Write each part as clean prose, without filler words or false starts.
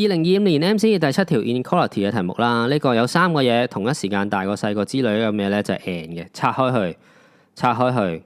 2025年 MCQ 第7條 inequality 嘅題目啦，呢個有3個嘢同一時間大過細過之類嘅咩咧，就係 and 嘅，拆開去，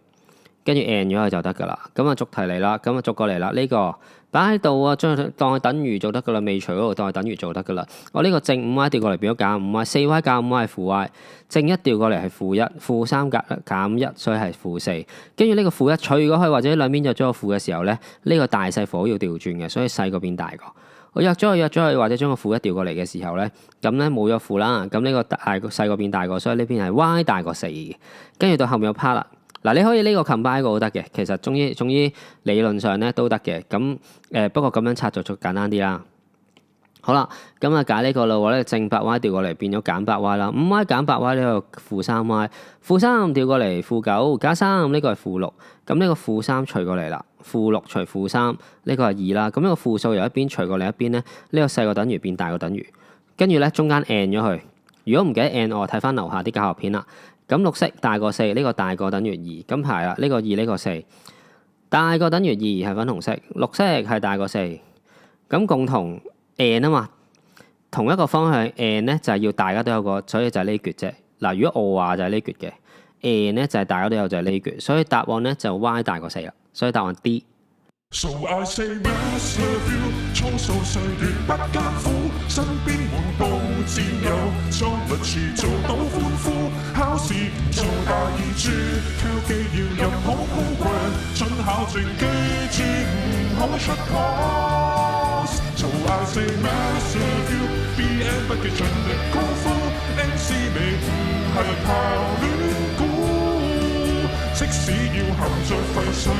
跟住 and 咗佢就得噶啦。咁啊，逐題嚟啦，咁啊逐個嚟啦。呢個擺喺度啊，將佢當佢等於就得噶啦，未除嗰度當佢等於就得噶啦。我呢個正 5y 調過嚟變咗減 5y， 4y 減 5y 係負 y， 正1調過嚟係負1，負3減1，所以係負4。跟住呢個負1除過去或者兩邊約咗個負嘅時候咧，呢個大細符要調轉嘅，所以細個變大個。我約咗佢，或者將個負1調過嚟嘅時候咧，咁咧冇咗負啦，咁呢個大個細個變大個，所以呢邊係 y 大過4嘅。跟住到後面有 part 啦。嗱，你可以呢個 combine 個都得嘅，其實總之理論上咧都得嘅。咁不過咁樣拆就簡單啲啦。好啦，咁啊解呢個啦喎，咧正 8y 調過嚟變咗減 8y 啦。5y 減 8y 呢個負 3y， 負3調過嚟負9加3，呢個係負6。咁呢個負3除過嚟啦，負6除負3，呢個係2啦。咁呢個負數由一邊除過另一邊咧，呢個細過等於變大過等於。跟住咧中間 and 咗佢。如果唔記得 and， 我睇翻樓下啲教學片啦。咁綠色大過4，呢個大過等於2，咁係啦，呢個2呢個4，大過等於2係粉紅色，綠色係大過4，咁共同 and 啊嘛，同一個方向 and 咧就係要大家都有個，所以就係呢橛啫。嗱，如果我話就係呢橛嘅 and 咧就係大家都有就係呢橛，所以答案咧就 y 大過4啦，所以答案 D。So I say mass love you， 初數歲月不艱苦，身邊滿布戰友，裝律詞做到歡呼，考試唔做大二珠，挑機要入好 program， 準考證記住唔好出 course。So I say mass love you，BN 不記盡力高呼 ，MC 你唔係靠亂估，即使要含在廢水。